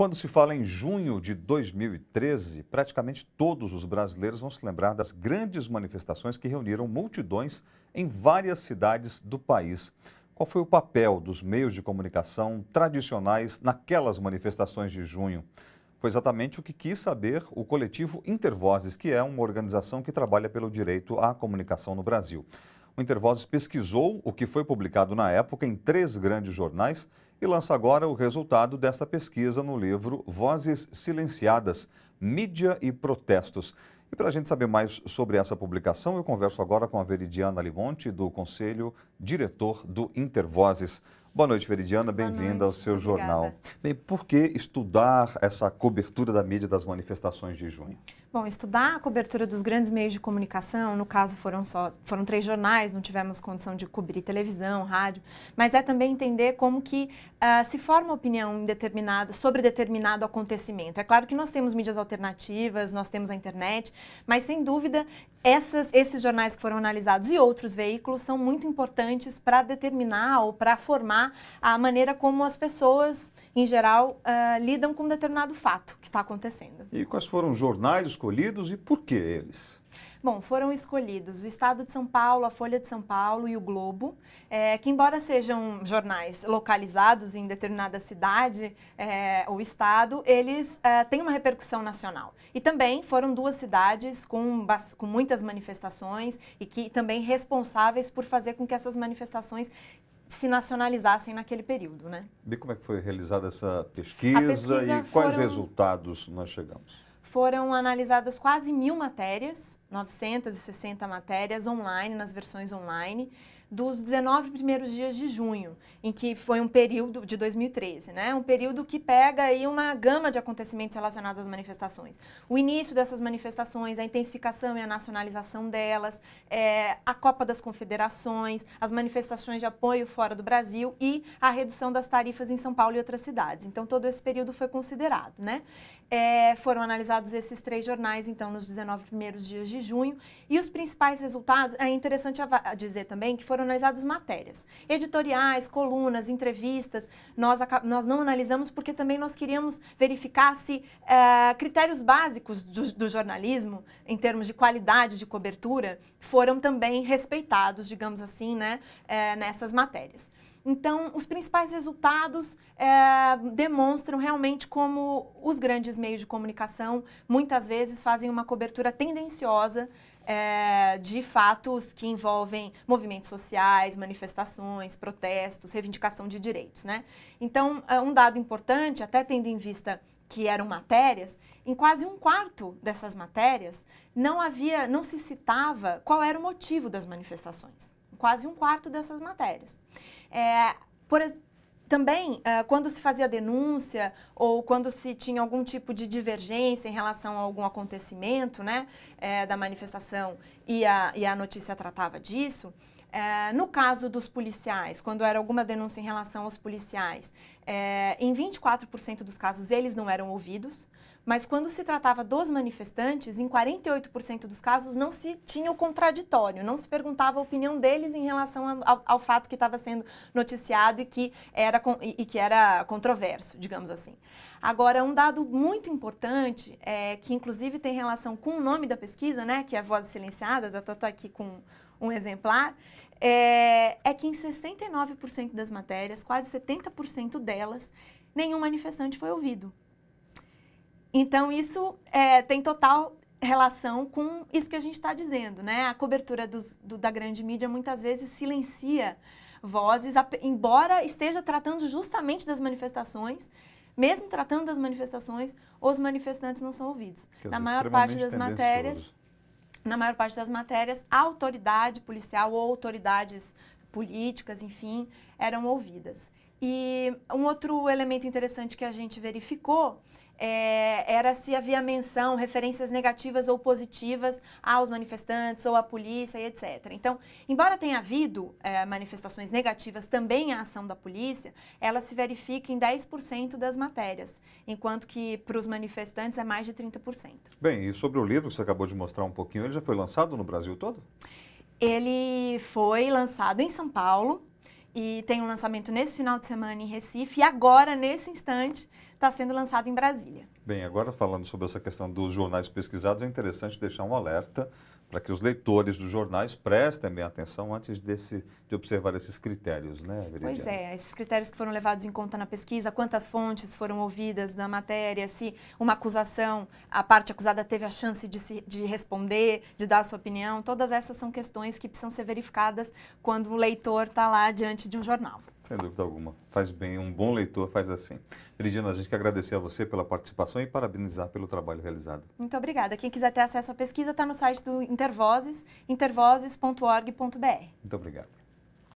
Quando se fala em junho de 2013, praticamente todos os brasileiros vão se lembrar das grandes manifestações que reuniram multidões em várias cidades do país. Qual foi o papel dos meios de comunicação tradicionais naquelas manifestações de junho? Foi exatamente o que quis saber o coletivo Intervozes, que é uma organização que trabalha pelo direito à comunicação no Brasil. O Intervozes pesquisou o que foi publicado na época em 3 grandes jornais e lança agora o resultado dessa pesquisa no livro Vozes Silenciadas, Mídia e Protestos. E para a gente saber mais sobre essa publicação, eu converso agora com a Veridiana Limonte, do Conselho Diretor do Intervozes. Boa noite, Veridiana, bem-vinda ao seu jornal. Bem, por que estudar essa cobertura da mídia das manifestações de junho? Bom, estudar a cobertura dos grandes meios de comunicação, no caso foram 3 jornais, não tivemos condição de cobrir televisão, rádio, mas é também entender como que se forma opinião sobre determinado acontecimento. É claro que nós temos mídias alternativas, nós temos a internet, mas sem dúvida esses jornais que foram analisados e outros veículos são muito importantes para determinar ou para formar a maneira como as pessoas, em geral, lidam com um determinado fato que está acontecendo. E quais foram os jornais escolhidos e por que eles? Bom, foram escolhidos o Estado de São Paulo, a Folha de São Paulo e o Globo, que embora sejam jornais localizados em determinada cidade ou estado, eles têm uma repercussão nacional. E também foram 2 cidades com muitas manifestações e que também responsáveis por fazer com que essas manifestações se nacionalizassem naquele período, né? E como é que foi realizada essa pesquisa e quais resultados nós chegamos? Foram analisadas quase 1000 matérias, 960 matérias online, nas versões online, dos 19 primeiros dias de junho, em que foi um período de 2013, né? Um período que pega aí uma gama de acontecimentos relacionados às manifestações. O início dessas manifestações, a intensificação e a nacionalização delas, a Copa das Confederações, as manifestações de apoio fora do Brasil e a redução das tarifas em São Paulo e outras cidades. Então, todo esse período foi considerado, né? Foram analisados esses 3 jornais, então, nos 19 primeiros dias de junho. E os principais resultados, é interessante dizer também que foram analisadas matérias, editoriais, colunas, entrevistas. Nós não analisamos porque também nós queríamos verificar se critérios básicos do jornalismo, em termos de qualidade de cobertura, foram também respeitados, digamos assim, né, nessas matérias. Então, os principais resultados demonstram realmente como os grandes meios de comunicação muitas vezes fazem uma cobertura tendenciosa de fatos que envolvem movimentos sociais, manifestações, protestos, reivindicação de direitos, né? Então, um dado importante, até tendo em vista que eram matérias, em quase 1/4 dessas matérias não se citava qual era o motivo das manifestações. Quase 1/4 dessas matérias. Também, quando se fazia denúncia ou quando se tinha algum tipo de divergência em relação a algum acontecimento, né, da manifestação e a notícia tratava disso, no caso dos policiais, quando era alguma denúncia em relação aos policiais, em 24% dos casos eles não eram ouvidos, mas quando se tratava dos manifestantes, em 48% dos casos não se tinha o contraditório, não se perguntava a opinião deles em relação ao fato que estava sendo noticiado e que era controverso, digamos assim. Agora, um dado muito importante, que inclusive tem relação com o nome da pesquisa, né, que é Vozes Silenciadas, eu estou aqui com um exemplar, é que em 69% das matérias, quase 70% delas, nenhum manifestante foi ouvido. Então, isso tem total relação com isso que a gente está dizendo, né? A cobertura da grande mídia muitas vezes silencia vozes, embora esteja tratando justamente das manifestações. Mesmo tratando das manifestações, os manifestantes não são ouvidos. Na maior parte das matérias, a autoridade policial ou autoridades políticas, enfim, eram ouvidas. E um outro elemento interessante que a gente verificou era se havia menção, referências negativas ou positivas aos manifestantes ou à polícia e etc. Então, embora tenha havido manifestações negativas também à ação da polícia, ela se verifica em 10% das matérias, enquanto que para os manifestantes é mais de 30%. Bem, e sobre o livro que você acabou de mostrar um pouquinho, ele já foi lançado no Brasil todo? Ele foi lançado em São Paulo e tem um lançamento nesse final de semana em Recife e agora, nesse instante, está sendo lançado em Brasília. Bem, agora falando sobre essa questão dos jornais pesquisados, é interessante deixar um alerta para que os leitores dos jornais prestem bem atenção antes de observar esses critérios, né, Veridiana? Pois é, esses critérios que foram levados em conta na pesquisa, quantas fontes foram ouvidas na matéria, se uma acusação, a parte acusada teve a chance de responder, de dar a sua opinião, todas essas são questões que precisam ser verificadas quando o leitor está lá diante de um jornal. Sem dúvida alguma. Faz bem, um bom leitor faz assim. Veridiana, a gente quer agradecer a você pela participação e parabenizar pelo trabalho realizado. Muito obrigada. Quem quiser ter acesso à pesquisa está no site do Intervozes, intervozes.org.br. Muito obrigado.